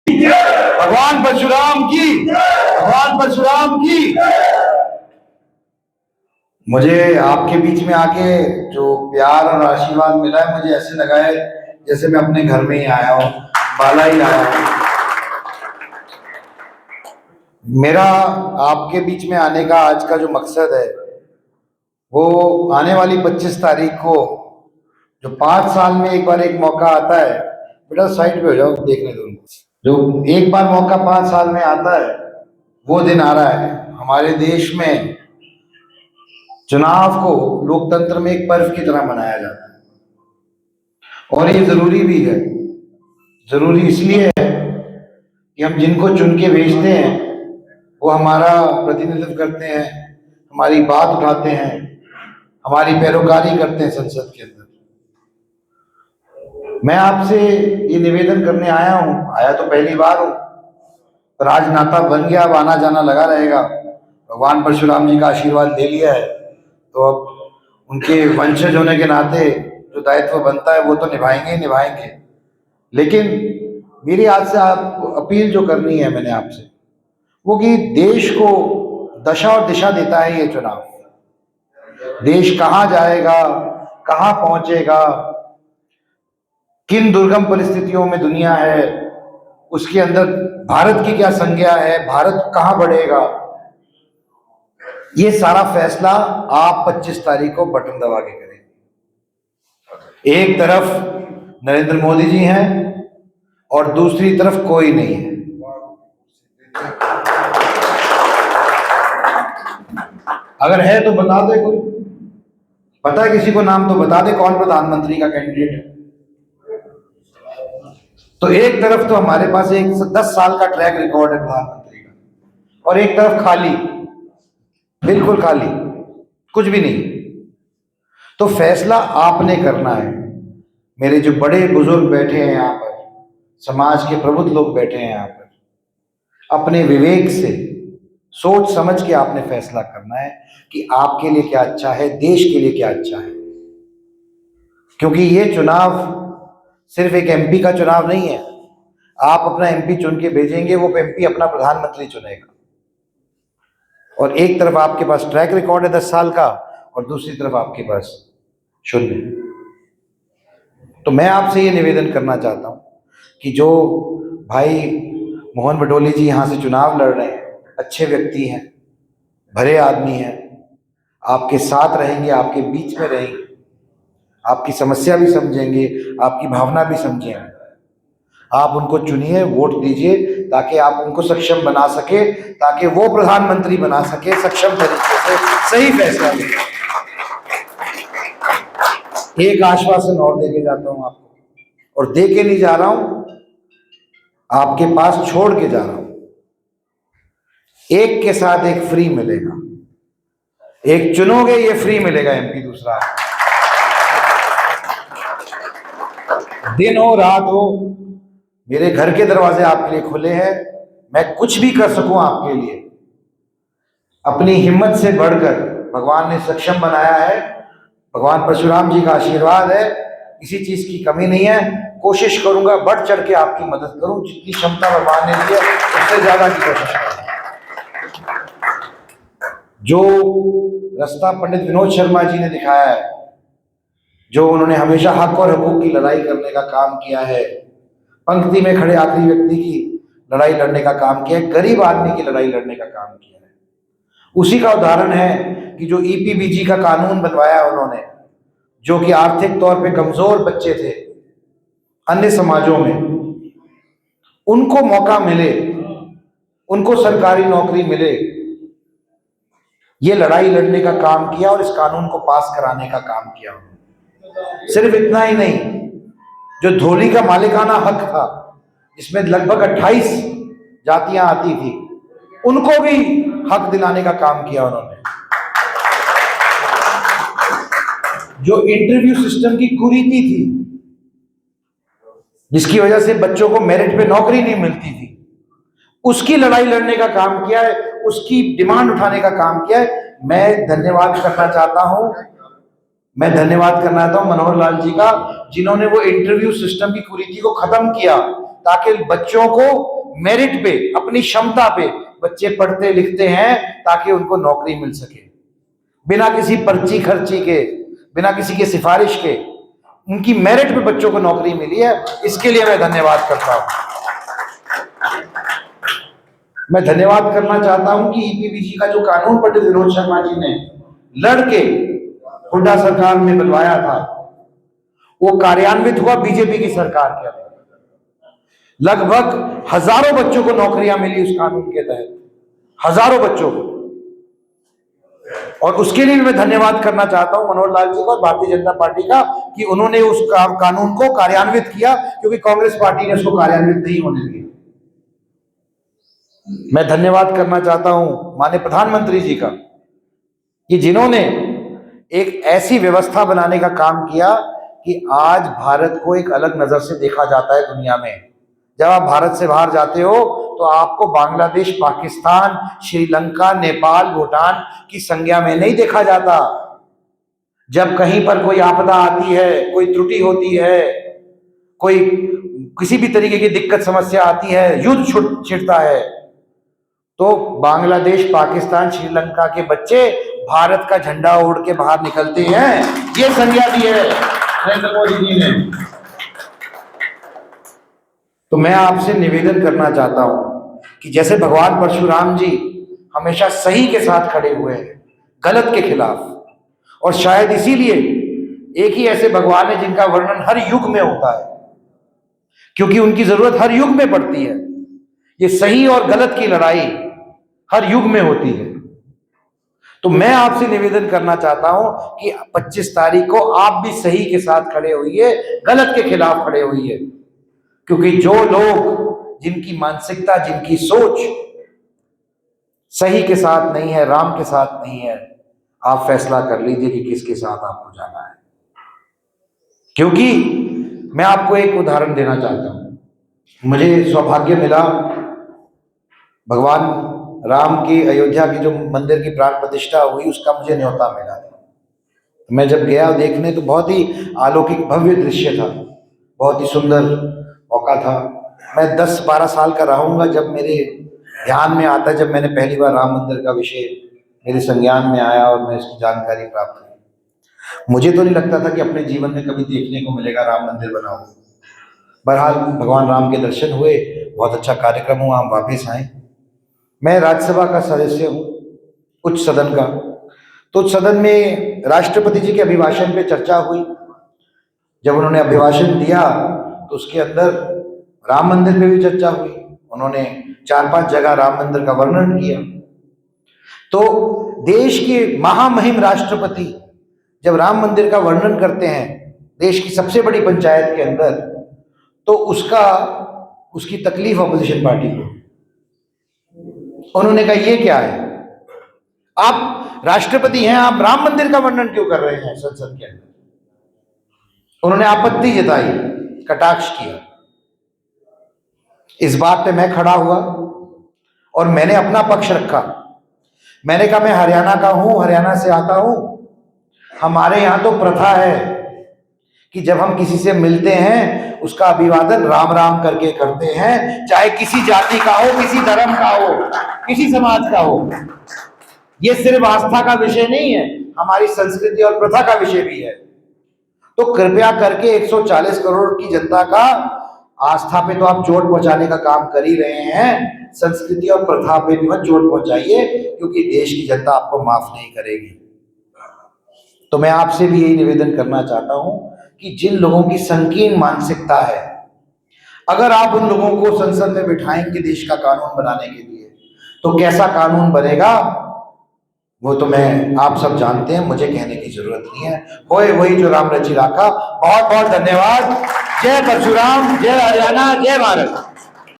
भगवान परशुराम की, भगवान परशुराम की। मुझे आपके बीच में आके जो प्यार और आशीर्वाद मिला है, मुझे ऐसे लगा है जैसे मैं अपने घर में ही आया हूँ, बाला ही आया हूँ। मेरा आपके बीच में आने का आज का जो मकसद है, वो आने वाली 25 तारीख को, जो 5 साल में एक बार एक मौका आता है, बेटा साइड पे हो जाओ, देखने दो। जो एक बार मौका 5 साल में आता है, वो दिन आ रहा है। हमारे देश में चुनाव को लोकतंत्र में एक पर्व की तरह मनाया जाता है, और ये जरूरी भी है। जरूरी इसलिए है कि हम जिनको चुन के भेजते हैं, वो हमारा प्रतिनिधित्व करते हैं, हमारी बात उठाते हैं, हमारी पैरोकारी करते हैं संसद के अंदर। मैं आपसे ये निवेदन करने आया हूँ, आया तो पहली बार हूँ, पर आज नाता बन गया, अब आना जाना लगा रहेगा। भगवान परशुराम जी का आशीर्वाद ले लिया है, तो अब उनके वंशज होने के नाते जो दायित्व बनता है वो तो निभाएंगे ही निभाएंगे। लेकिन मेरी आज से आपको अपील जो करनी है मैंने आपसे, वो कि देश को दशा और दिशा देता है ये चुनाव। देश कहाँ जाएगा, कहाँ पहुंचेगा, किन दुर्गम परिस्थितियों में दुनिया है, उसके अंदर भारत की क्या संज्ञा है, भारत कहाँ बढ़ेगा, ये सारा फैसला आप 25 तारीख को बटन दबा के करेंगे। एक तरफ नरेंद्र मोदी जी हैं और दूसरी तरफ कोई नहीं है। अगर है तो बता दे, कोई पता है किसी को नाम तो बता दे कौन प्रधानमंत्री का कैंडिडेट है। तो एक तरफ तो हमारे पास एक 10 साल का ट्रैक रिकॉर्ड है प्रधानमंत्री का, और एक तरफ खाली, बिल्कुल खाली, कुछ भी नहीं। तो फैसला आपने करना है। मेरे जो बड़े बुजुर्ग बैठे हैं यहाँ पर, समाज के प्रबुद्ध लोग बैठे हैं यहाँ पर, अपने विवेक से सोच समझ के आपने फैसला करना है कि आपके लिए क्या अच्छा है, देश के लिए क्या अच्छा है। क्योंकि ये चुनाव सिर्फ एक एमपी का चुनाव नहीं है। आप अपना एमपी चुन के भेजेंगे, वो एमपी अपना प्रधानमंत्री चुनेगा। और एक तरफ आपके पास ट्रैक रिकॉर्ड है 10 साल का, और दूसरी तरफ आपके पास शून्य। तो मैं आपसे ये निवेदन करना चाहता हूं कि जो भाई मोहन भटोली जी यहाँ से चुनाव लड़ रहे हैं, अच्छे व्यक्ति हैं, भले आदमी हैं, आपके साथ रहेंगे, आपके बीच में रहेंगे, आपकी समस्या भी समझेंगे, आपकी भावना भी समझेंगे। आप उनको चुनिए, वोट दीजिए, ताकि आप उनको सक्षम बना सके, ताकि वो प्रधानमंत्री बना सके सक्षम तरीके से, सही फैसला ले। एक आश्वासन और देके जाता हूं आपको, और दे के नहीं जा रहा हूं, आपके पास छोड़ के जा रहा हूं। एक के साथ एक फ्री मिलेगा। एक चुनोगे, ये फ्री मिलेगा एमपी दूसरा। दिन हो रात हो, मेरे घर के दरवाजे आपके लिए खुले हैं। मैं कुछ भी कर सकूं आपके लिए, अपनी हिम्मत से बढ़कर भगवान ने सक्षम बनाया है। भगवान परशुराम जी का आशीर्वाद है, किसी चीज की कमी नहीं है। कोशिश करूंगा, बढ़ चढ़ के आपकी मदद करूं, जितनी क्षमता भगवान ने दी है उससे ज्यादा की कोशिश करूंगा। जो रास्ता पंडित विनोद शर्मा जी ने दिखाया है, जो उन्होंने हमेशा हक और हकूक की लड़ाई करने का काम किया है, पंक्ति में खड़े आखिरी व्यक्ति की लड़ाई लड़ने का काम किया है, गरीब आदमी की लड़ाई लड़ने का काम किया है, उसी का उदाहरण है कि जो ईपीबीजी का कानून बनवाया उन्होंने, जो कि आर्थिक तौर पे कमजोर बच्चे थे अन्य समाजों में, उनको मौका मिले, उनको सरकारी नौकरी मिले, ये लड़ाई लड़ने का काम किया और इस कानून को पास कराने का काम किया। सिर्फ इतना ही नहीं, जो धोली का मालिकाना हक था, जिसमें लगभग 28 जातियां आती थी, उनको भी हक दिलाने का काम किया उन्होंने। जो इंटरव्यू सिस्टम की कुरीति थी, जिसकी वजह से बच्चों को मेरिट पे नौकरी नहीं मिलती थी, उसकी लड़ाई लड़ने का काम किया है, उसकी डिमांड उठाने का काम किया है। मैं धन्यवाद करना चाहता हूं मनोहर लाल जी का, जिन्होंने वो इंटरव्यू सिस्टम की कुरीति को खत्म किया, ताकि बच्चों को मेरिट पे, अपनी क्षमता पे बच्चे पढ़ते लिखते हैं ताकि उनको नौकरी मिल सके, बिना किसी पर्ची खर्ची के, बिना किसी की सिफारिश के, उनकी मेरिट पे बच्चों को नौकरी मिली है। इसके लिए मैं धन्यवाद करता हूं। मैं धन्यवाद करना चाहता हूं कि ईपीबीजी का जो कानून पंडित विनोद शर्मा जी ने लड़के हुड्डा सरकार में बनवाया था, वो कार्यान्वित हुआ बीजेपी की सरकार के अंदर। लगभग हजारों बच्चों को नौकरियां मिली उस कानून के तहत, हजारों बच्चों को। और उसके लिए मैं धन्यवाद करना चाहता हूं मनोहर लाल जी को और भारतीय जनता पार्टी का कि उन्होंने उस कानून को कार्यान्वित किया, क्योंकि कांग्रेस पार्टी ने उसको कार्यान्वित नहीं होने दिया। मैं धन्यवाद करना चाहता हूं माननीय प्रधानमंत्री जी का कि जिन्होंने एक ऐसी व्यवस्था बनाने का काम किया कि आज भारत को एक अलग नजर से देखा जाता है दुनिया में। जब आप भारत से बाहर जाते हो तो आपको बांग्लादेश, पाकिस्तान, श्रीलंका, नेपाल, भूटान की संज्ञा में नहीं देखा जाता। जब कहीं पर कोई आपदा आती है, कोई त्रुटि होती है, कोई किसी भी तरीके की दिक्कत समस्या आती है, युद्ध छिड़ता है, तो बांग्लादेश, पाकिस्तान, श्रीलंका के बच्चे भारत का झंडा ओढ़ के बाहर निकलते हैं। ये संज्ञा दी है नरेंद्र मोदी जी ने। तो मैं आपसे निवेदन करना चाहता हूं कि जैसे भगवान परशुराम जी हमेशा सही के साथ खड़े हुए हैं, गलत के खिलाफ, और शायद इसीलिए एक ही ऐसे भगवान है जिनका वर्णन हर युग में होता है, क्योंकि उनकी जरूरत हर युग में पड़ती है। ये सही और गलत की लड़ाई हर युग में होती है। तो मैं आपसे निवेदन करना चाहता हूं कि 25 तारीख को आप भी सही के साथ खड़े होइए, गलत के खिलाफ खड़े होइए, क्योंकि जो लोग, जिनकी मानसिकता, जिनकी सोच सही के साथ नहीं है, राम के साथ नहीं है, आप फैसला कर लीजिए कि किसके साथ आपको जाना है। क्योंकि मैं आपको एक उदाहरण देना चाहता हूं। मुझे सौभाग्य मिला, भगवान राम की अयोध्या की जो मंदिर की प्राण प्रतिष्ठा हुई उसका मुझे न्योता मिला था। मैं जब गया देखने तो बहुत ही अलौकिक भव्य दृश्य था, बहुत ही सुंदर मौका था। मैं 10-12 साल का रहूंगा जब मेरे ध्यान में आता है, जब मैंने पहली बार राम मंदिर का विषय मेरे संज्ञान में आया और मैं इसकी जानकारी प्राप्त की। मुझे तो नहीं लगता था कि अपने जीवन में कभी देखने को मिलेगा राम मंदिर बना हुआ। बहरहाल भगवान राम के दर्शन हुए, बहुत अच्छा कार्यक्रम हुआ, हम वापस आए। मैं राज्यसभा का सदस्य हूँ, उच्च सदन का। तो उच्च सदन में राष्ट्रपति जी के अभिभाषण पे चर्चा हुई। जब उन्होंने अभिभाषण दिया तो उसके अंदर राम मंदिर पे भी चर्चा हुई। उन्होंने 4-5 जगह राम मंदिर का वर्णन किया। तो देश के महामहिम राष्ट्रपति जब राम मंदिर का वर्णन करते हैं देश की सबसे बड़ी पंचायत के अंदर, तो उसकी तकलीफ अपोजिशन पार्टी को। उन्होंने कहा ये क्या है, आप राष्ट्रपति हैं, आप राम मंदिर का वर्णन क्यों कर रहे हैं संसद के अंदर। उन्होंने आपत्ति जताई, कटाक्ष किया। इस बात पे मैं खड़ा हुआ और मैंने अपना पक्ष रखा। मैंने कहा मैं हरियाणा का हूं, हरियाणा से आता हूं। हमारे यहां तो प्रथा है कि जब हम किसी से मिलते हैं उसका अभिवादन राम राम करके करते हैं, चाहे किसी जाति का हो, किसी धर्म का हो, किसी समाज का हो। ये सिर्फ आस्था का विषय नहीं है, हमारी संस्कृति और प्रथा का विषय भी है। तो कृपया करके 140 करोड़ की जनता का आस्था पे तो आप चोट पहुंचाने का काम कर ही रहे हैं, संस्कृति और प्रथा पे भी मत चोट पहुंचाइए, क्योंकि देश की जनता आपको माफ नहीं करेगी। तो मैं आपसे भी यही निवेदन करना चाहता हूं कि जिन लोगों की संकीर्ण मानसिकता है, अगर आप उन लोगों को संसद में बिठाएंगे देश का कानून बनाने के लिए, तो कैसा कानून बनेगा वो तो मैं आप सब जानते हैं, मुझे कहने की जरूरत नहीं है। होए वही जो राम रचि राखा। बहुत बहुत धन्यवाद। जय परशुराम, जय हरियाणा, जय भारत।